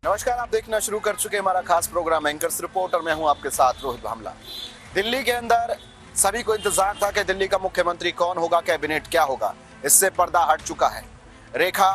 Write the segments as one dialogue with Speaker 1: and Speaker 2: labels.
Speaker 1: नमस्कार, आप देखना शुरू कर चुके हैं हमारा खास प्रोग्राम एंकर्स रिपोर्ट और मैं हूं आपके साथ रोहित भामला। दिल्ली के अंदर सभी को इंतजार था कि दिल्ली का मुख्यमंत्री कौन होगा, कैबिनेट क्या होगा। इससे पर्दा हट चुका है। रेखा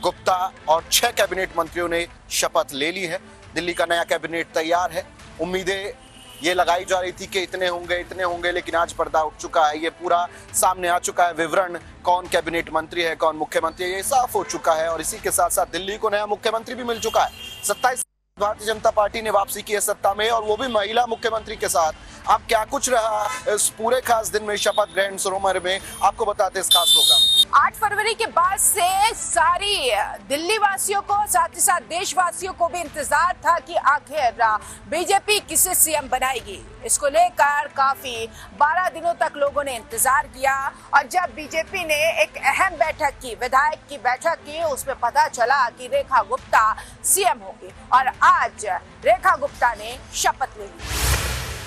Speaker 1: गुप्ता और 6 कैबिनेट मंत्रियों ने शपथ ले ली है। दिल्ली का नया कैबिनेट तैयार है। उम्मीदें ये लगाई जा रही थी कि इतने होंगे, लेकिन आज पर्दा उठ चुका है। ये पूरा सामने आ चुका है विवरण, कौन कैबिनेट मंत्री है, कौन मुख्यमंत्री है, ये साफ हो चुका है। और इसी के साथ साथ दिल्ली को नया मुख्यमंत्री भी मिल चुका है। 27 भारतीय जनता पार्टी ने वापसी की है सत्ता में, और वो भी महिला मुख्यमंत्री के साथ। अब क्या कुछ रहा इस पूरे खास दिन में, शपथ ग्रहण समारोह में, आपको बताते इस खास प्रोग्राम।
Speaker 2: 8 फरवरी के बाद से सारी दिल्ली वासियों को, साथ ही साथ देशवासियों को भी इंतजार था कि आखिर बीजेपी किसे सीएम बनाएगी। इसको लेकर काफी 12 दिनों तक लोगों ने इंतजार किया, और जब बीजेपी ने एक अहम बैठक की, विधायक की बैठक की, उसमें पता चला कि रेखा गुप्ता सीएम होगी। और आज रेखा गुप्ता ने शपथ ले ली।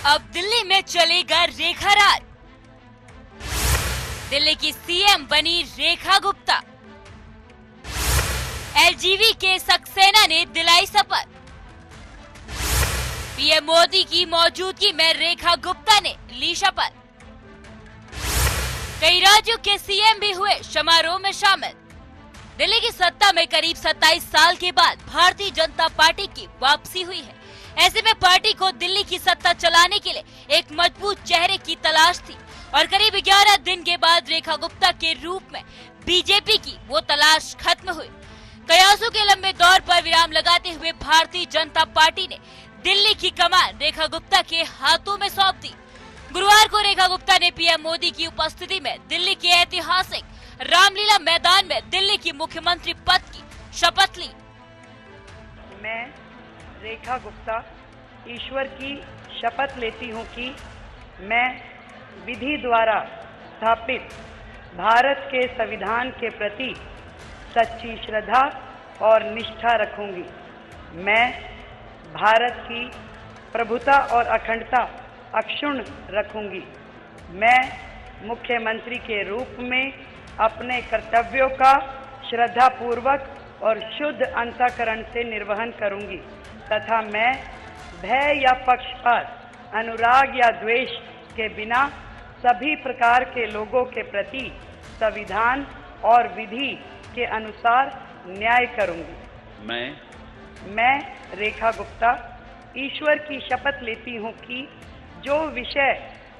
Speaker 3: अब दिल्ली में चलेगा रेखा राज। दिल्ली की सीएम बनी रेखा गुप्ता। एलजीवी के सक्सेना ने दिलाई शपथ। पीएम मोदी की मौजूदगी में रेखा गुप्ता ने ली शपथ। कई राज्यों के सीएम भी हुए समारोह में शामिल। दिल्ली की सत्ता में करीब 27 साल के बाद भारतीय जनता पार्टी की वापसी हुई है। ऐसे में पार्टी को दिल्ली की सत्ता चलाने के लिए एक मजबूत चेहरे की तलाश थी, और करीब 11 दिन के बाद रेखा गुप्ता के रूप में बीजेपी की वो तलाश खत्म हुई। कयासों के लंबे दौर पर विराम लगाते हुए भारतीय जनता पार्टी ने दिल्ली की कमान रेखा गुप्ता के हाथों में सौंप दी। गुरुवार को रेखा गुप्ता ने पीएम मोदी की उपस्थिति में दिल्ली के ऐतिहासिक रामलीला मैदान में दिल्ली की मुख्यमंत्री पद की शपथ ली।
Speaker 4: मैं रेखा गुप्ता ईश्वर की शपथ लेती हूँ कि मैं विधि द्वारा स्थापित भारत के संविधान के प्रति सच्ची श्रद्धा और निष्ठा रखूंगी। मैं भारत की प्रभुता और अखंडता अक्षुण्ण रखूंगी। मैं मुख्यमंत्री के रूप में अपने कर्तव्यों का श्रद्धापूर्वक और शुद्ध अंतःकरण से निर्वहन करूंगी, तथा मैं भय या पक्षपात, अनुराग या द्वेष के बिना सभी प्रकार के लोगों के प्रति संविधान और विधि के अनुसार न्याय करूंगी। मैं रेखा गुप्ता ईश्वर की शपथ लेती हूं कि जो विषय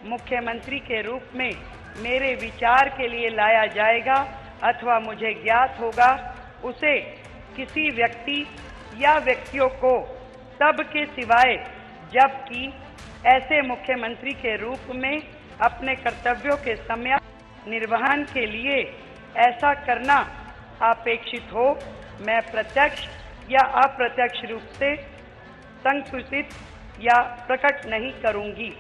Speaker 4: मुख्यमंत्री के रूप में मेरे विचार के लिए लाया जाएगा अथवा मुझे ज्ञात होगा, उसे किसी व्यक्ति या व्यक्तियों को तब के सिवाय जबकि ऐसे मुख्यमंत्री के रूप में अपने कर्तव्यों के समय निर्वहन के लिए ऐसा करना अपेक्षित हो, मैं प्रत्यक्ष या अप्रत्यक्ष रूप से संकुचित या प्रकट नहीं करूंगी।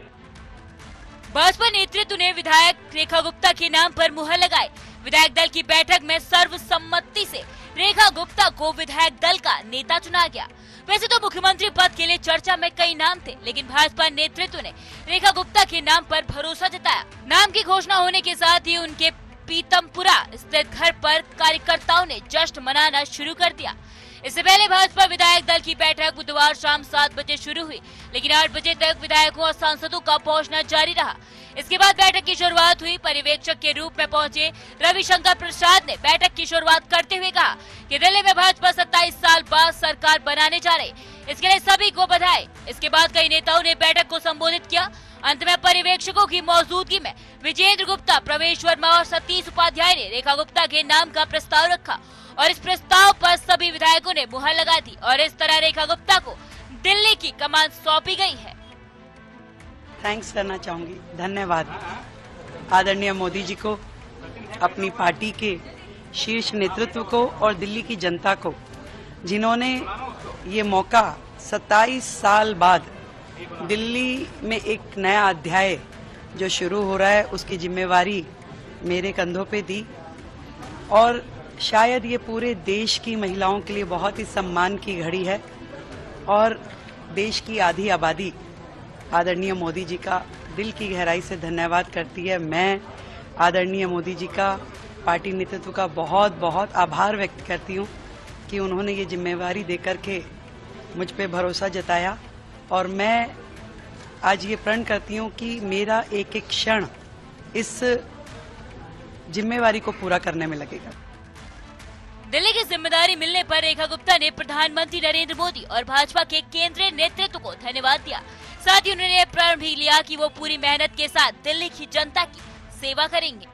Speaker 3: भाजपा नेतृत्व ने विधायक रेखा गुप्ता के नाम पर मुहर लगाई। विधायक दल की बैठक में सर्वसम्मति से रेखा गुप्ता को विधायक दल का नेता चुना गया। वैसे तो मुख्यमंत्री पद के लिए चर्चा में कई नाम थे, लेकिन भाजपा नेतृत्व ने रेखा गुप्ता के नाम पर भरोसा जताया। नाम की घोषणा होने के साथ ही उनके पीतमपुरा स्थित घर पर कार्यकर्ताओं ने जश्न मनाना शुरू कर दिया। इससे पहले भाजपा विधायक दल की बैठक बुधवार शाम 7 बजे शुरू हुई, लेकिन 8 बजे तक विधायकों और सांसदों का पहुंचना जारी रहा। इसके बाद बैठक की शुरुआत हुई। पर्यवेक्षक के रूप में पहुंचे रविशंकर प्रसाद ने बैठक की शुरुआत करते हुए कहा कि दिल्ली में भाजपा 27 साल बाद सरकार बनाने जा रही, इसके लिए सभी को बधाई। इसके बाद कई नेताओं ने बैठक को संबोधित किया। अंत में पर्यवेक्षकों की मौजूदगी में विजेंद्र गुप्ता, प्रवेश वर्मा और सतीश उपाध्याय ने रेखा गुप्ता के नाम का प्रस्ताव रखा, और इस प्रस्ताव पर सभी विधायकों ने मुहर लगा दी, और इस तरह रेखा गुप्ता को दिल्ली की कमान सौंपी गई है।
Speaker 5: थैंक्स करना चाहूंगी, धन्यवाद आदरणीय मोदी जी को, अपनी पार्टी के शीर्ष नेतृत्व को और दिल्ली की जनता को, जिन्होंने ये मौका 27 साल बाद दिल्ली में एक नया अध्याय जो शुरू हो रहा है उसकी जिम्मेवारी मेरे कंधों पे दी। और शायद ये पूरे देश की महिलाओं के लिए बहुत ही सम्मान की घड़ी है, और देश की आधी आबादी आदरणीय मोदी जी का दिल की गहराई से धन्यवाद करती है। मैं आदरणीय मोदी जी का, पार्टी नेतृत्व का बहुत बहुत आभार व्यक्त करती हूँ कि उन्होंने ये जिम्मेवारी देकर के मुझ पे भरोसा जताया और मैं आज ये प्रण करती हूँ कि मेरा एक एक क्षण इस जिम्मेवारी को पूरा करने में लगेगा।
Speaker 3: दिल्ली की जिम्मेदारी मिलने पर रेखा गुप्ता ने प्रधानमंत्री नरेंद्र मोदी और भाजपा के केंद्रीय नेतृत्व को धन्यवाद दिया। साथ ही उन्होंने प्रण भी लिया कि वो पूरी मेहनत के साथ दिल्ली की जनता की सेवा करेंगे।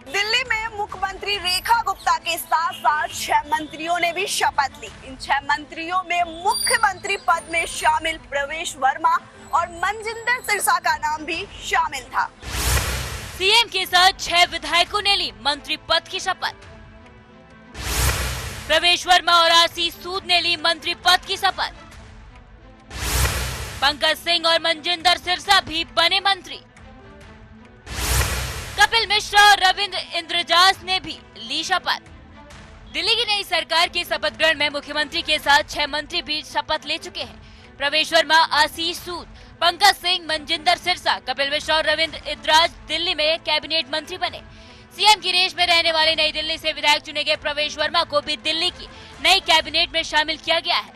Speaker 6: दिल्ली में मुख्यमंत्री रेखा गुप्ता के साथ साथ 6 मंत्रियों ने भी शपथ ली। इन 6 मंत्रियों में मुख्यमंत्री पद में शामिल प्रवेश वर्मा और मनजिंदर सिरसा का नाम भी शामिल था।
Speaker 3: सीएम के साथ 6 विधायकों ने ली मंत्री पद की शपथ। प्रवेश वर्मा और आशीष सूद ने ली मंत्री पद की शपथ। पंकज सिंह और मनजिंदर सिरसा भी बने मंत्री। कपिल मिश्रा और रविंद्र इंद्रजास ने भी ली शपथ। दिल्ली की नई सरकार के शपथ ग्रहण में मुख्यमंत्री के साथ 6 मंत्री भी शपथ ले चुके हैं। प्रवेश वर्मा, आशीष सूद, पंकज सिंह, मनजिंदर सिरसा, कपिल मिश्रा और रविंद्र इंद्रजास दिल्ली में कैबिनेट मंत्री बने। सीएम की रेस में रहने वाले नई दिल्ली से विधायक चुने गए प्रवेश वर्मा को भी दिल्ली की नई कैबिनेट में शामिल किया गया है।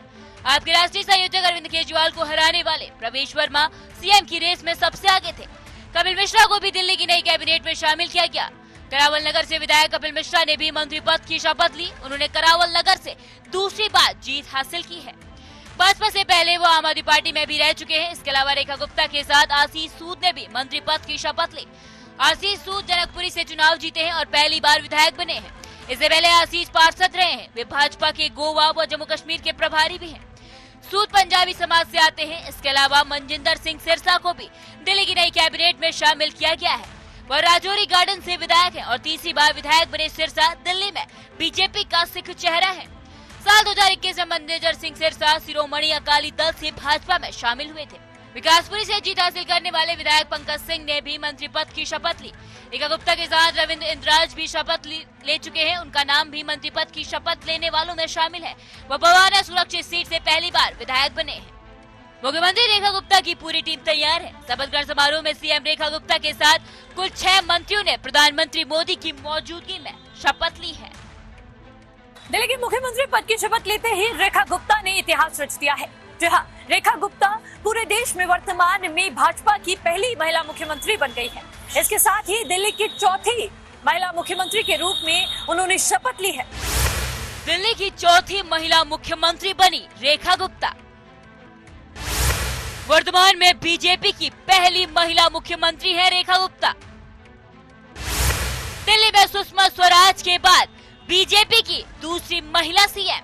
Speaker 3: आपके राष्ट्रीय संयोजक अरविंद केजरीवाल को हराने वाले प्रवेश वर्मा सीएम की रेस में सबसे आगे थे। कपिल मिश्रा को भी दिल्ली की नई कैबिनेट में शामिल किया गया। करावल नगर से विधायक कपिल मिश्रा ने भी मंत्री पद की शपथ ली। उन्होंने करावल नगर से दूसरी बार जीत हासिल की है। भाजपा से पहले वो आम आदमी पार्टी में भी रह चुके हैं। इसके अलावा रेखा गुप्ता के साथ आशीष सूद ने भी मंत्री पद की शपथ ली। आशीष सूद जनकपुरी से चुनाव जीते हैं और पहली बार विधायक बने हैं। इससे पहले आशीष पार्षद रहे हैं। वे भाजपा के गोवा व जम्मू कश्मीर के प्रभारी भी हैं। सूद पंजाबी समाज से आते हैं। इसके अलावा मनजिंदर सिंह सिरसा को भी दिल्ली की नई कैबिनेट में शामिल किया गया है। वह राजौरी गार्डन से विधायक हैं और तीसरी बार विधायक बने सिरसा दिल्ली में बीजेपी का सिख चेहरा है। साल 2021 में मनजिंदर सिंह सिरसा शिरोमणि अकाली दल से भाजपा में शामिल हुए थे। विकासपुरी से जीत हासिल करने वाले विधायक पंकज सिंह ने भी मंत्री पद की शपथ ली। रेखा गुप्ता के साथ रविंद्र इंद्रजास भी शपथ ले चुके हैं। उनका नाम भी मंत्री पद की शपथ लेने वालों में शामिल है। वह बवाना सुरक्षित सीट से पहली बार विधायक बने हैं। मुख्यमंत्री रेखा गुप्ता की पूरी टीम तैयार है। शपथ ग्रहण समारोह में सीएम रेखा गुप्ता के साथ कुल 6 मंत्रियों ने प्रधानमंत्री मोदी की मौजूदगी में शपथ ली है।
Speaker 2: दिल्ली के मुख्यमंत्री पद की शपथ लेते ही रेखा गुप्ता ने इतिहास रच दिया है। जी हाँ, रेखा गुप्ता पूरे देश में वर्तमान में भाजपा की पहली महिला मुख्यमंत्री बन गई है। इसके साथ ही दिल्ली की चौथी महिला मुख्यमंत्री के रूप में उन्होंने शपथ ली है।
Speaker 3: दिल्ली की चौथी महिला मुख्यमंत्री बनी रेखा गुप्ता। वर्तमान में बीजेपी की पहली महिला मुख्यमंत्री है रेखा गुप्ता। दिल्ली में सुषमा स्वराज के बाद बीजेपी की दूसरी महिला सीएम।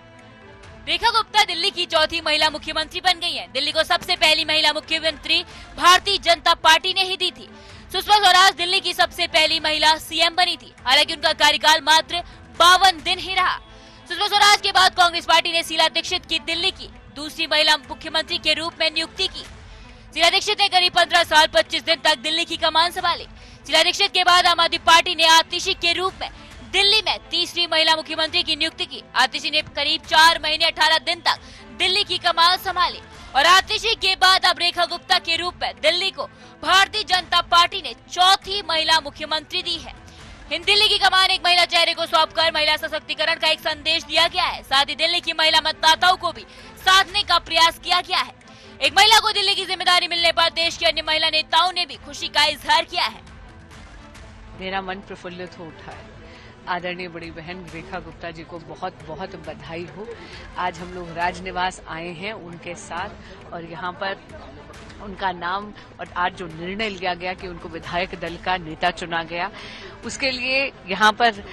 Speaker 3: रेखा गुप्ता दिल्ली की चौथी महिला मुख्यमंत्री बन गई है। दिल्ली को सबसे पहली महिला मुख्यमंत्री भारतीय जनता पार्टी ने ही दी थी। सुषमा स्वराज दिल्ली की सबसे पहली महिला सीएम बनी थी। हालांकि उनका कार्यकाल मात्र 52 दिन ही रहा। सुषमा स्वराज के बाद कांग्रेस पार्टी ने शीला दीक्षित की दिल्ली की दूसरी महिला मुख्यमंत्री के रूप में नियुक्ति की। शीला दीक्षित ने करीब 15 साल 25 दिन तक दिल्ली की कमान संभाली। शीला दीक्षित के बाद आम आदमी पार्टी ने आतिशी के रूप में दिल्ली में तीसरी महिला मुख्यमंत्री की नियुक्ति की। आतिशी ने करीब 4 महीने 18 दिन तक दिल्ली की कमान संभाली और आतिशी के बाद अब रेखा गुप्ता के रूप में दिल्ली को भारतीय जनता पार्टी ने चौथी महिला मुख्यमंत्री दी है। दिल्ली की कमान एक महिला चेहरे को सौंपकर महिला सशक्तिकरण का एक संदेश दिया गया है। साथ ही दिल्ली की महिला मतदाताओं को भी साधने का प्रयास किया गया है। एक महिला को दिल्ली की जिम्मेदारी मिलने पर देश के अन्य महिला नेताओं ने भी खुशी का इजहार किया है।
Speaker 7: मेरा मन प्रफुल्लित हो उठा है। आदरणीय बड़ी बहन रेखा गुप्ता जी को बहुत बहुत बधाई हो। आज हम लोग राजनिवास आए हैं उनके साथ और यहाँ पर उनका नाम और आज जो निर्णय लिया गया कि उनको विधायक दल का नेता चुना गया, उसके लिए यहाँ पर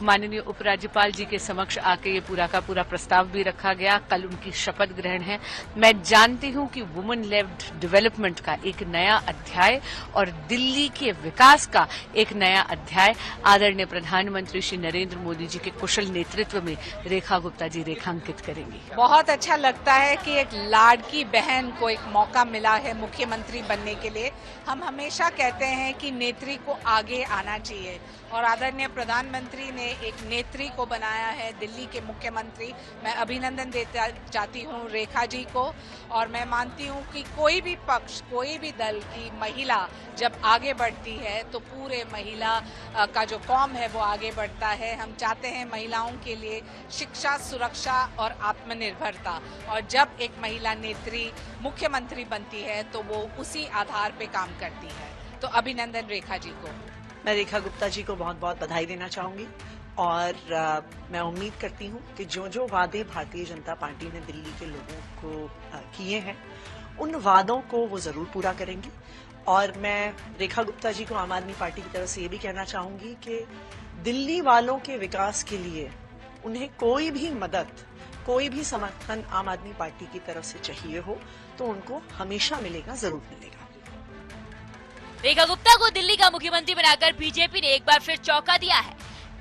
Speaker 7: माननीय उपराज्यपाल जी के समक्ष आके ये पूरा का पूरा प्रस्ताव भी रखा गया। कल उनकी शपथ ग्रहण है। मैं जानती हूँ कि वुमेन लेड डेवलपमेंट का एक नया अध्याय और दिल्ली के विकास का एक नया अध्याय आदरणीय प्रधानमंत्री श्री नरेंद्र मोदी जी के कुशल नेतृत्व में रेखा गुप्ता जी रेखांकित करेंगी।
Speaker 8: बहुत अच्छा लगता है कि एक लाडकी बहन को एक मौका मिला है मुख्यमंत्री बनने के लिए। हम हमेशा कहते हैं कि नेत्री को आगे आना चाहिए और आदरणीय प्रधानमंत्री ने एक नेत्री को बनाया है दिल्ली के मुख्यमंत्री। मैं अभिनंदन देना चाहती हूँ रेखा जी को और मैं मानती हूँ कि कोई भी पक्ष, कोई भी दल की महिला जब आगे बढ़ती है तो पूरे महिला का जो कौम है वो आगे आगे बढ़ता है। हम चाहते हैं महिलाओं के लिए शिक्षा, सुरक्षा और आत्मनिर्भरता, और जब एक महिला नेत्री मुख्यमंत्री बनती है तो वो उसी आधार पे काम करती है। तो अभिनंदन रेखा जी को।
Speaker 5: मैं रेखा गुप्ता जी को बहुत बहुत बधाई देना चाहूंगी और मैं उम्मीद करती हूँ कि जो जो वादे भारतीय जनता पार्टी ने दिल्ली के लोगों को किए हैं उन वादों को वो जरूर पूरा करेंगी। और मैं रेखा गुप्ता जी को आम आदमी पार्टी की तरफ से ये भी कहना चाहूंगी कि दिल्ली वालों के विकास के लिए उन्हें कोई भी मदद, कोई भी समर्थन आम आदमी पार्टी की तरफ से चाहिए हो तो उनको हमेशा मिलेगा, जरूर मिलेगा।
Speaker 3: रेखा गुप्ता को दिल्ली का मुख्यमंत्री बनाकर बीजेपी ने एक बार फिर चौंका दिया है।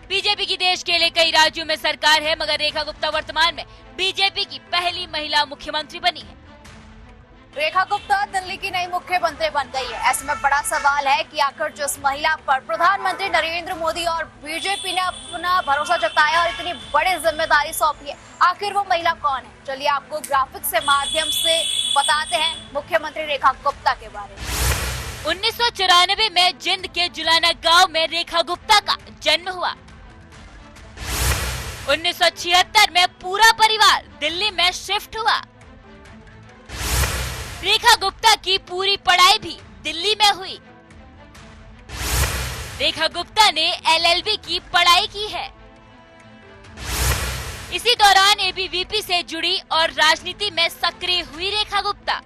Speaker 3: बीजेपी की देश के लिए कई राज्यों में सरकार है, मगर रेखा गुप्ता वर्तमान में बीजेपी की पहली महिला मुख्यमंत्री बनी है।
Speaker 2: रेखा गुप्ता दिल्ली की नई मुख्यमंत्री बन गई है। ऐसे में बड़ा सवाल है कि आखिर जिस महिला पर प्रधानमंत्री नरेंद्र मोदी और बीजेपी ने अपना भरोसा जताया और इतनी बड़ी जिम्मेदारी सौंपी है, आखिर वो महिला कौन है? चलिए आपको ग्राफिक्स के माध्यम से बताते हैं मुख्यमंत्री रेखा गुप्ता के बारे में।
Speaker 3: 1994 में जिंद के जुलाना गांव में रेखा गुप्ता का जन्म हुआ। 1976 में पूरा परिवार दिल्ली में शिफ्ट हुआ। रेखा गुप्ता की पूरी पढ़ाई भी दिल्ली में हुई। रेखा गुप्ता ने LLB की पढ़ाई की है। इसी दौरान ABVP से जुड़ी और राजनीति में सक्रिय हुई रेखा गुप्ता।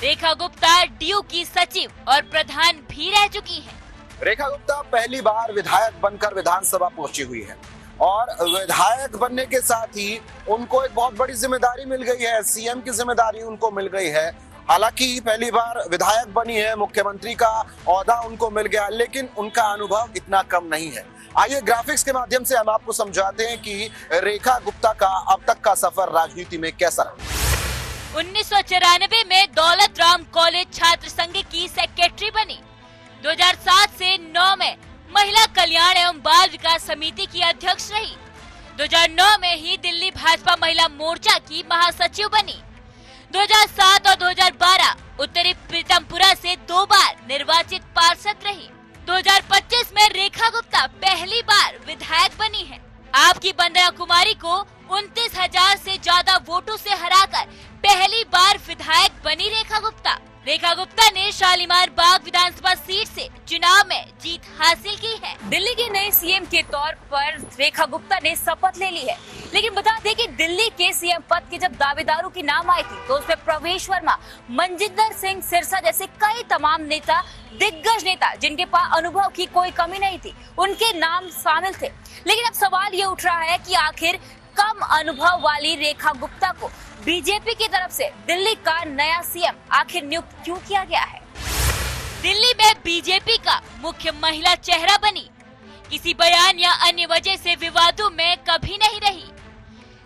Speaker 3: रेखा गुप्ता DU की सचिव और प्रधान भी रह चुकी हैं।
Speaker 1: रेखा गुप्ता पहली बार विधायक बनकर विधानसभा पहुंची हुई है और विधायक बनने के साथ ही उनको एक बहुत बड़ी जिम्मेदारी मिल गई है, CM की जिम्मेदारी उनको मिल गई है। हालांकि पहली बार विधायक बनी है, मुख्यमंत्री का ओहदा उनको मिल गया, लेकिन उनका अनुभव इतना कम नहीं है। आइए ग्राफिक्स के माध्यम से हम आपको समझाते हैं कि रेखा गुप्ता का अब तक का सफर राजनीति में कैसा रहा।
Speaker 3: 1994 में दौलत राम कॉलेज छात्र संघ की सेक्रेटरी बनी। 2007 से 9 में महिला कल्याण एवं बाल विकास समिति की अध्यक्ष रही। 2009 में ही दिल्ली भाजपा महिला मोर्चा की महासचिव बनी। 2007 और 2012 उत्तरी पीतमपुरा से 2 बार निर्वाचित पार्षद रही। 2025 में रेखा गुप्ता पहली बार विधायक बनी है। आपकी वंदना कुमारी को 29,000 से ज्यादा वोटों से हराकर पहली बार विधायक बनी रेखा गुप्ता। रेखा गुप्ता ने शालीमार बाग विधानसभा सीट से चुनाव में जीत हासिल की है। दिल्ली के नए CM के तौर पर रेखा गुप्ता ने शपथ ले ली है। लेकिन बता दें कि दिल्ली के CM पद के जब दावेदारों की नाम आई थी तो उसमें प्रवेश वर्मा, मनजिंदर सिंह सिरसा जैसे कई तमाम नेता, दिग्गज नेता जिनके पास अनुभव की कोई कमी नहीं थी, उनके नाम शामिल थे। लेकिन अब सवाल ये उठ रहा है कि आखिर कम अनुभव वाली रेखा गुप्ता को बीजेपी की तरफ से दिल्ली का नया CM आखिर नियुक्त क्यों किया गया है? दिल्ली में बीजेपी का मुख्य महिला चेहरा बनी, किसी बयान या अन्य वजह से विवादों में कभी नहीं रही।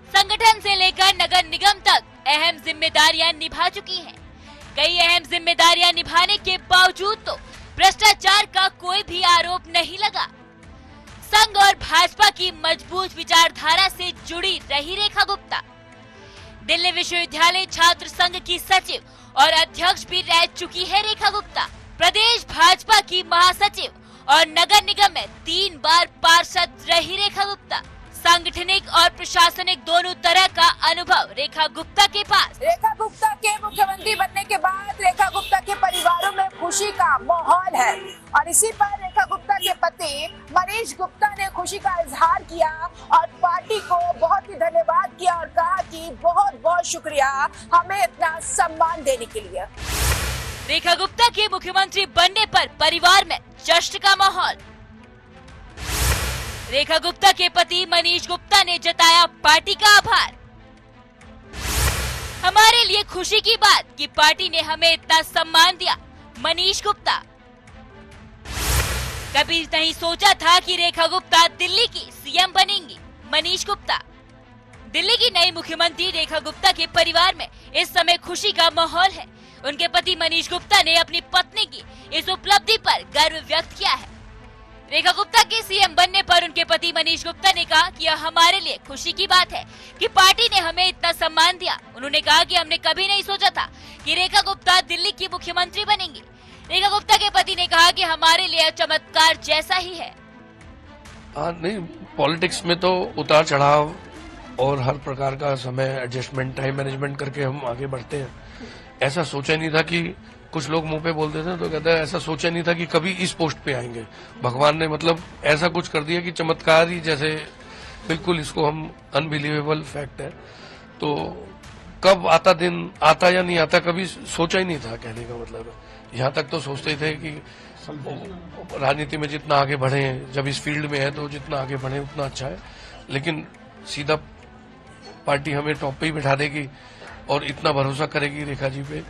Speaker 3: संगठन से लेकर नगर निगम तक अहम जिम्मेदारियां निभा चुकी हैं। कई अहम जिम्मेदारियां निभाने के बावजूद तो भ्रष्टाचार का कोई भी आरोप नहीं लगा। संघ और भाजपा की मजबूत विचारधारा से जुड़ी रही रेखा गुप्ता। दिल्ली विश्वविद्यालय छात्र संघ की सचिव और अध्यक्ष भी रह चुकी है रेखा गुप्ता। प्रदेश भाजपा की महासचिव और नगर निगम में 3 बार पार्षद रही रेखा गुप्ता। सांगठनिक और प्रशासनिक दोनों तरह का अनुभव रेखा गुप्ता के पास।
Speaker 2: रेखा गुप्ता के मुख्यमंत्री बनने के बाद रेखा गुप्ता के परिवारों में खुशी का माहौल है और इसी पर रेखा गुप्ता के पति मनीष गुप्ता ने खुशी का इजहार किया और पार्टी को बहुत ही धन्यवाद किया और कहा कि बहुत बहुत शुक्रिया हमें इतना सम्मान देने के लिए।
Speaker 3: रेखा गुप्ता के मुख्यमंत्री बनने पर परिवार में जश्न का माहौल। रेखा गुप्ता के पति मनीष गुप्ता ने जताया पार्टी का आभार। हमारे लिए खुशी की बात कि पार्टी ने हमें इतना सम्मान दिया। मनीष गुप्ता। कभी नहीं सोचा था कि रेखा गुप्ता दिल्ली की CM बनेंगी। मनीष गुप्ता। दिल्ली की नई मुख्यमंत्री रेखा गुप्ता के परिवार में इस समय खुशी का माहौल है। उनके पति मनीष गुप्ता ने अपनी पत्नी की इस उपलब्धि पर गर्व व्यक्त किया है। रेखा गुप्ता के CM बनने पर उनके पति मनीष गुप्ता ने कहा कि यह हमारे लिए खुशी की बात है कि पार्टी ने हमें इतना सम्मान दिया। उन्होंने कहा कि हमने कभी नहीं सोचा था कि रेखा गुप्ता दिल्ली की मुख्यमंत्री बनेंगी। रेखा गुप्ता के पति ने कहा कि हमारे लिए चमत्कार जैसा ही है।
Speaker 9: हाँ नहीं, पॉलिटिक्स में तो उतार चढ़ाव और हर प्रकार का समय एडजस्टमेंट, टाइम मैनेजमेंट करके हम आगे बढ़ते हैं। ऐसा सोचा नहीं था कि कुछ लोग मुंह पे बोलते थे तो कहते हैं ऐसा सोचा नहीं था कि कभी इस पोस्ट पे आएंगे। भगवान ने मतलब ऐसा कुछ कर दिया कि चमत्कार ही जैसे, बिल्कुल इसको हम अनबिलीवेबल फैक्ट है। तो कब आता दिन, आता या नहीं आता, कभी सोचा ही नहीं था, कहने का मतलब। यहाँ तक तो सोचते थे कि राजनीति में जितना आगे बढ़े, जब इस फील्ड में है तो जितना आगे बढ़े उतना अच्छा है, लेकिन सीधा पार्टी हमें टॉप पे ही बैठा देगी और इतना भरोसा करेगी रेखा जी पे,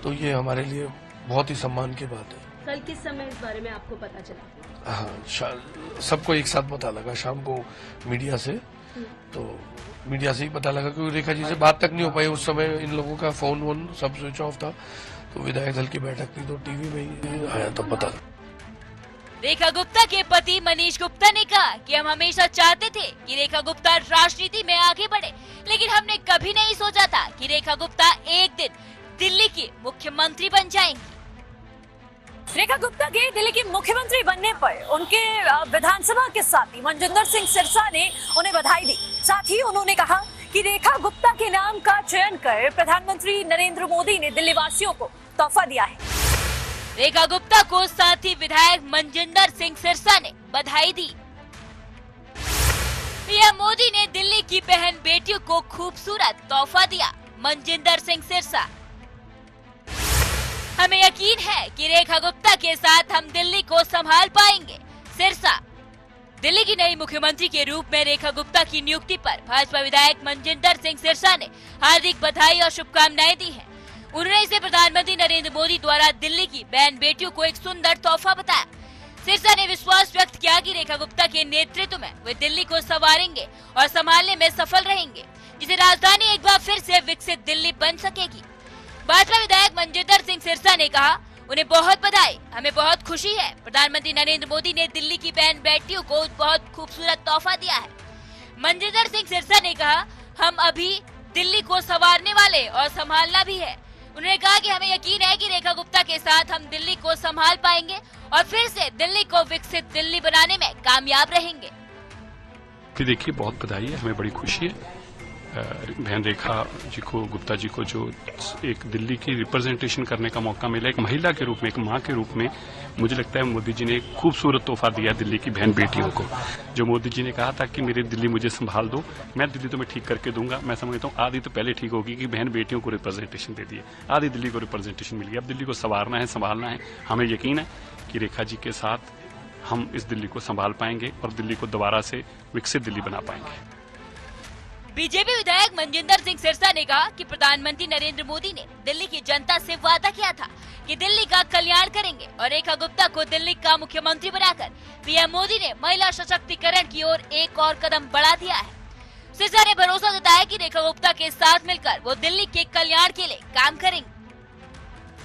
Speaker 9: तो ये हमारे लिए बहुत ही सम्मान की बात है।
Speaker 10: कल किस समय इस बारे में आपको पता चला?
Speaker 9: हाँ, सबको एक साथ पता लगा शाम को मीडिया से, तो मीडिया से ही पता लगा, क्योंकि रेखा जी से बात तक नहीं हो पाई उस समय। इन लोगों का फोन वोन सब स्विच ऑफ था, तो विधायक दल की बैठक थी तो टीवी में ही आया तब पता।
Speaker 3: रेखा गुप्ता के पति मनीष गुप्ता ने कहा कि हम हमेशा चाहते थे कि रेखा गुप्ता राजनीति में आगे बढ़े, लेकिन हमने कभी नहीं सोचा था कि रेखा गुप्ता एक दिन दिल्ली की मुख्यमंत्री बन जाएंगी।
Speaker 2: रेखा गुप्ता के दिल्ली की मुख्यमंत्री बनने पर उनके विधानसभा के साथी मनजिंदर सिंह सिरसा ने उन्हें बधाई दी। साथ ही उन्होंने कहा कि रेखा गुप्ता के नाम का चयन कर प्रधानमंत्री नरेंद्र मोदी ने दिल्ली वासियों को तोहफा दिया है।
Speaker 3: रेखा गुप्ता को साथी विधायक मनजिंदर सिंह सिरसा ने बधाई दी। पीएम मोदी ने दिल्ली की बहन बेटियों को खूबसूरत तोहफा दिया, मनजिंदर सिंह सिरसा। हमें यकीन है कि रेखा गुप्ता के साथ हम दिल्ली को संभाल पाएंगे, सिरसा। दिल्ली की नई मुख्यमंत्री के रूप में रेखा गुप्ता की नियुक्ति पर भाजपा विधायक मनजिंदर सिंह सिरसा ने हार्दिक बधाई और शुभकामनाएं दी हैं। उन्होंने इसे प्रधानमंत्री नरेंद्र मोदी द्वारा दिल्ली की बहन बेटियों को एक सुंदर तोहफा बताया। सिरसा ने विश्वास व्यक्त किया कि रेखा गुप्ता के नेतृत्व में वे दिल्ली को संवारेंगे और संभालने में सफल रहेंगे, जिसे राजधानी एक बार फिर से विकसित दिल्ली बन सकेगी। भाजपा विधायक मनजिंदर सिंह सिरसा ने कहा, उन्हें बहुत बधाई, हमें बहुत खुशी है। प्रधानमंत्री नरेंद्र मोदी ने दिल्ली की बहन बेटियों को बहुत खूबसूरत तोहफा दिया है। मनजिंदर सिंह सिरसा ने कहा, हम अभी दिल्ली को संवारने वाले और संभालना भी है। उन्होंने कहा कि हमें यकीन है कि रेखा गुप्ता के साथ हम दिल्ली को संभाल पाएंगे और फिर से दिल्ली को विकसित दिल्ली बनाने में कामयाब रहेंगे।
Speaker 11: देखिए, बहुत बधाई है, हमें बड़ी खुशी है। बहन रेखा जी को, गुप्ता जी को जो एक दिल्ली की रिप्रेजेंटेशन करने का मौका मिला, एक महिला के रूप में, एक मां के रूप में, मुझे लगता है मोदी जी ने एक खूबसूरत तोहफा दिया दिल्ली की बहन बेटियों को। जो मोदी जी ने कहा था कि मेरी दिल्ली मुझे संभाल दो, मैं दिल्ली तो मैं ठीक करके दूंगा। मैं समझता हूँ आधी तो पहले ठीक होगी कि बहन बेटियों को रिप्रेजेंटेशन दे दिए, आधी दिल्ली को रिप्रेजेंटेशन मिल गया। अब दिल्ली को संवारना है, संभालना है। हमें यकीन है कि रेखा जी के साथ हम इस दिल्ली को संभाल पाएंगे और दिल्ली को दोबारा से विकसित दिल्ली बना पाएंगे।
Speaker 3: बीजेपी विधायक मनजिंदर सिंह सिरसा ने कहा कि प्रधानमंत्री नरेंद्र मोदी ने दिल्ली की जनता से वादा किया था कि दिल्ली का कल्याण करेंगे और रेखा गुप्ता को दिल्ली का मुख्यमंत्री बनाकर पीएम मोदी ने महिला सशक्तिकरण की ओर एक और कदम बढ़ा दिया है। सिरसा ने भरोसा जताया कि रेखा गुप्ता के साथ मिलकर वो दिल्ली के कल्याण के लिए काम करेंगे।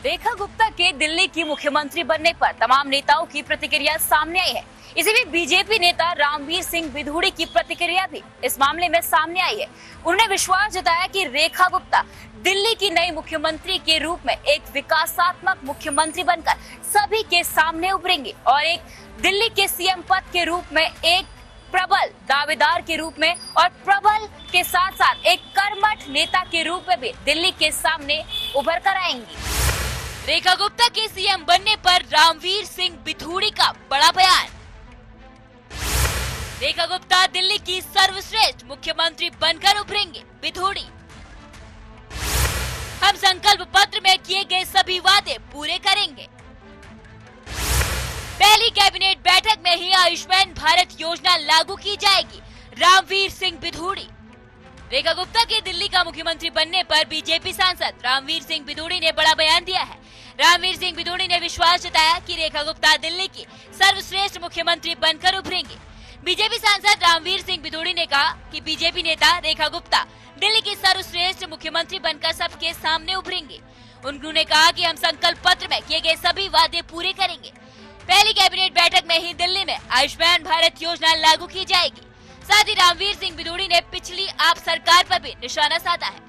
Speaker 3: रेखा गुप्ता के दिल्ली की मुख्यमंत्री बनने पर तमाम नेताओं की प्रतिक्रिया सामने आई है। इसी बीच बीजेपी नेता रामवीर सिंह बिधूड़ी की प्रतिक्रिया भी इस मामले में सामने आई है। उन्होंने विश्वास जताया कि रेखा गुप्ता दिल्ली की नई मुख्यमंत्री के रूप में एक विकासात्मक मुख्यमंत्री बनकर सभी के सामने उभरेंगे और एक दिल्ली के सीएम पद के रूप में एक प्रबल दावेदार के रूप में और प्रबल के साथ साथ एक कर्मठ नेता के रूप में भी दिल्ली के सामने उभर कर आएंगी। रेखा गुप्ता के सीएम बनने पर रामवीर सिंह बिधूड़ी का बड़ा बयान। रेखा गुप्ता दिल्ली की सर्वश्रेष्ठ मुख्यमंत्री बनकर उभरेंगे, बिधूड़ी। हम संकल्प पत्र में किए गए सभी वादे पूरे करेंगे। पहली कैबिनेट बैठक में ही आयुष्मान भारत योजना लागू की जाएगी, रामवीर सिंह बिधूड़ी। रेखा गुप्ता के दिल्ली का मुख्यमंत्री बनने पर बीजेपी सांसद रामवीर सिंह बिधूड़ी ने बड़ा बयान दिया है। रामवीर सिंह बिधूड़ी ने विश्वास जताया कि रेखा गुप्ता दिल्ली की सर्वश्रेष्ठ मुख्यमंत्री बनकर उभरेंगे। बीजेपी सांसद रामवीर सिंह बिधूड़ी ने कहा कि बीजेपी नेता रेखा गुप्ता दिल्ली की सर्वश्रेष्ठ मुख्यमंत्री बनकर सबके सामने उभरेंगे। उन्होंने कहा कि हम संकल्प पत्र में किए गए सभी वादे पूरे करेंगे। पहली कैबिनेट बैठक में ही दिल्ली में आयुष्मान भारत योजना लागू की जाएगी। साथ ही रामवीर सिंह बिधूड़ी ने पिछली आप सरकार पर भी निशाना साधा है।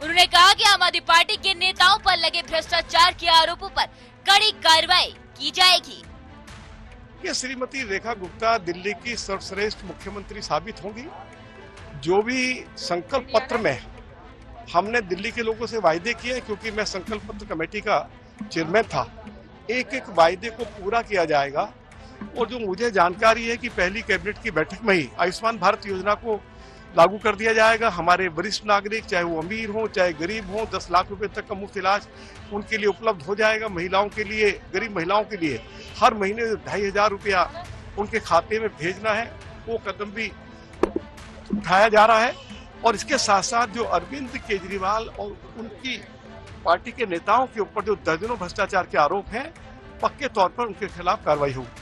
Speaker 3: उन्होंने कहा कि आम आदमी पार्टी के नेताओं पर लगे भ्रष्टाचार के आरोपों पर कड़ी कार्रवाई की जाएगी।
Speaker 12: कि श्रीमती रेखा गुप्ता दिल्ली की सर्वश्रेष्ठ मुख्यमंत्री साबित होंगी। जो भी संकल्प पत्र में हमने दिल्ली के लोगों से वायदे किए, क्योंकि मैं संकल्प पत्र कमेटी का चेयरमैन था, एक एक वायदे को पूरा किया जाएगा। और जो मुझे जानकारी है कि पहली कैबिनेट की बैठक में ही आयुष्मान भारत योजना को लागू कर दिया जाएगा। हमारे वरिष्ठ नागरिक, चाहे वो अमीर हो चाहे गरीब हो, 10 लाख रुपए तक का मुफ्त इलाज उनके लिए उपलब्ध हो जाएगा। महिलाओं के लिए, गरीब महिलाओं के लिए हर महीने 2500 रुपया उनके खाते में भेजना है, वो कदम भी उठाया जा रहा है। और इसके साथ साथ जो अरविंद केजरीवाल और उनकी पार्टी के नेताओं के ऊपर जो दर्जनों भ्रष्टाचार के आरोप हैं, पक्के तौर पर उनके खिलाफ कार्रवाई होगी।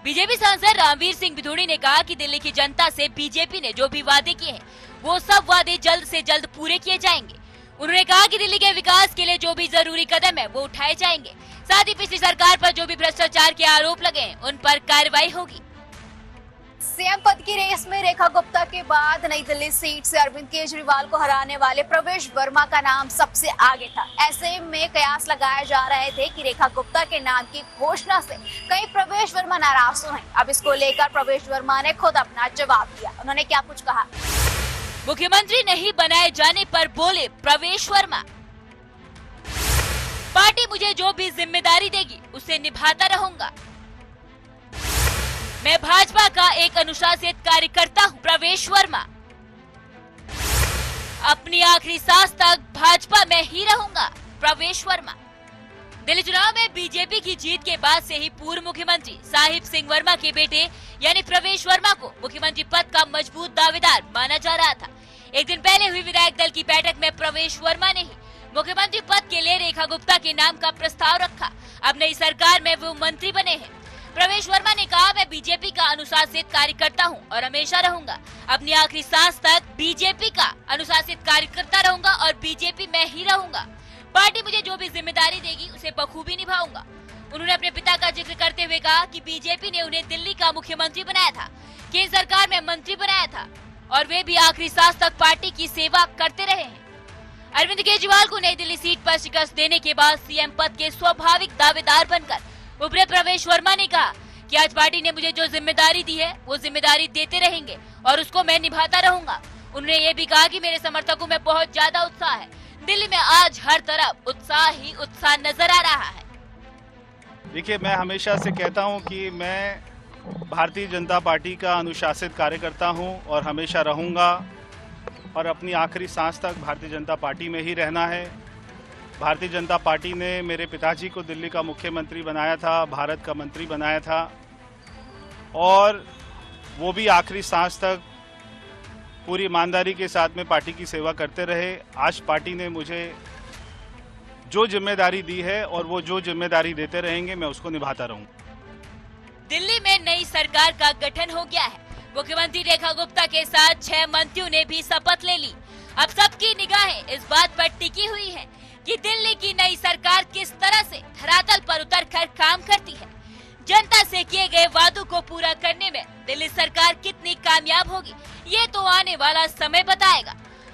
Speaker 3: बीजेपी सांसद रामवीर सिंह बिधूड़ी ने कहा कि दिल्ली की जनता से बीजेपी ने जो भी वादे किए हैं, वो सब वादे जल्द से जल्द पूरे किए जाएंगे। उन्होंने कहा कि दिल्ली के विकास के लिए जो भी जरूरी कदम है वो उठाए जाएंगे। साथ ही पिछली सरकार पर जो भी भ्रष्टाचार के आरोप लगे हैं, उन पर कार्रवाई होगी।
Speaker 6: सीएम पद की रेस में रेखा गुप्ता के बाद नई दिल्ली सीट से अरविंद केजरीवाल को हराने वाले प्रवेश वर्मा का नाम सबसे आगे था। ऐसे में कयास लगाए जा रहे थे कि रेखा गुप्ता के नाम की घोषणा से कहीं प्रवेश वर्मा नाराज तो नहीं। अब इसको लेकर प्रवेश वर्मा ने खुद अपना जवाब दिया। उन्होंने क्या कुछ कहा?
Speaker 3: मुख्यमंत्री नहीं बनाए जाने पर बोले प्रवेश वर्मा, पार्टी मुझे जो भी जिम्मेदारी देगी उसे निभाता रहूंगा। मैं भाजपा का एक अनुशासित कार्यकर्ता हूं। प्रवेश वर्मा, अपनी आखिरी सांस तक भाजपा में ही रहूंगा। प्रवेश वर्मा। दिल्ली चुनाव में बीजेपी की जीत के बाद से ही पूर्व मुख्यमंत्री साहिब सिंह वर्मा के बेटे यानी प्रवेश वर्मा को मुख्यमंत्री पद का मजबूत दावेदार माना जा रहा था। एक दिन पहले हुई विधायक दल की बैठक में प्रवेश वर्मा ने ही मुख्यमंत्री पद के लिए रेखा गुप्ता के नाम का प्रस्ताव रखा। अब नई सरकार में वो मंत्री बने हैं। प्रवेश वर्मा ने कहा, मैं बीजेपी का अनुशासित कार्यकर्ता हूं और हमेशा रहूंगा। अपनी आखिरी सांस तक बीजेपी का अनुशासित कार्यकर्ता रहूंगा और बीजेपी में ही रहूंगा। पार्टी मुझे जो भी जिम्मेदारी देगी उसे बखूबी निभाऊंगा। उन्होंने अपने पिता का जिक्र करते हुए कहा कि बीजेपी ने उन्हें दिल्ली का मुख्यमंत्री बनाया था, केंद्र सरकार में मंत्री बनाया था और वे भी आखिरी सांस तक पार्टी की सेवा करते रहे हैं। अरविंद केजरीवाल को नई दिल्ली सीट पर शिकस्त देने के बाद सीएम पद के स्वाभाविक दावेदार बनकर उभरे प्रवेश वर्मा ने कहा कि आज पार्टी ने मुझे जो जिम्मेदारी दी है वो जिम्मेदारी देते रहेंगे और उसको मैं निभाता रहूंगा। उन्होंने ये भी कहा कि मेरे समर्थकों में बहुत ज्यादा उत्साह है। दिल्ली में आज हर तरफ उत्साह ही उत्साह नजर आ रहा है।
Speaker 13: देखिए, मैं हमेशा से कहता हूं कि मैं भारतीय जनता पार्टी का अनुशासित कार्यकर्ता हूं और हमेशा रहूंगा और अपनी आखिरी सांस तक भारतीय जनता पार्टी में ही रहना है। भारतीय जनता पार्टी ने मेरे पिताजी को दिल्ली का मुख्यमंत्री बनाया था, भारत का मंत्री बनाया था और वो भी आखिरी सांस तक पूरी ईमानदारी के साथ में पार्टी की सेवा करते रहे। आज पार्टी ने मुझे जो जिम्मेदारी दी है और वो जो जिम्मेदारी देते रहेंगे, मैं उसको निभाता रहूंगा।
Speaker 3: दिल्ली में नई सरकार का गठन हो गया है। मुख्यमंत्री रेखा गुप्ता के साथ 6 मंत्रियों ने भी शपथ ले ली। अब सबकी निगाहें इस बात पर टिकी हुई है कि दिल्ली की नई सरकार किस तरह से धरातल पर उतरकर काम करती है। जनता से किए गए वादों को पूरा करने में दिल्ली सरकार कितनी कामयाब होगी, ये तो आने वाला समय बताएगा।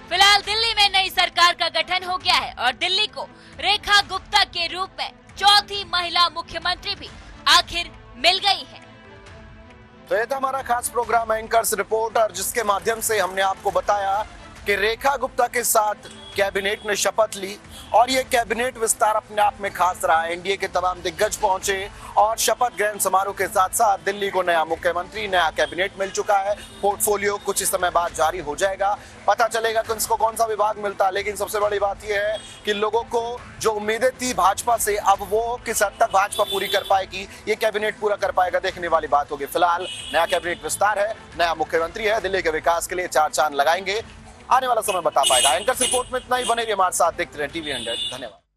Speaker 3: फिलहाल दिल्ली में नई सरकार का गठन हो गया है और दिल्ली को रेखा गुप्ता के रूप में चौथी महिला मुख्यमंत्री भी आखिर मिल गई है।
Speaker 1: तो ये था हमारा खास प्रोग्राम एंकर्स रिपोर्टर, जिसके माध्यम से हमने आपको बताया कि रेखा गुप्ता के साथ कैबिनेट ने शपथ ली और ये कैबिनेट विस्तार अपने आप में खास रहा। एनडीए के तमाम दिग्गज पहुंचे और शपथ ग्रहण समारोह के साथ साथ दिल्ली को नया मुख्यमंत्री, नया कैबिनेट मिल चुका है। पोर्टफोलियो कुछ ही समय बाद जारी हो जाएगा, पता चलेगा कि इसको कौन सा विभाग मिलता है। लेकिन सबसे बड़ी बात यह है कि लोगों को जो उम्मीदें थी भाजपा से, अब वो किस हद तक भाजपा पूरी कर पाएगी, ये कैबिनेट पूरा कर पाएगा, देखने वाली बात होगी। फिलहाल नया कैबिनेट विस्तार है, नया मुख्यमंत्री है, दिल्ली के विकास के लिए 4 चांद लगाएंगे। आने वाला समय बता पाएगा। एंकर्स रिपोर्ट में इतना ही। बने रहिए हमारे साथ, देखते रहें टीवी 100। धन्यवाद।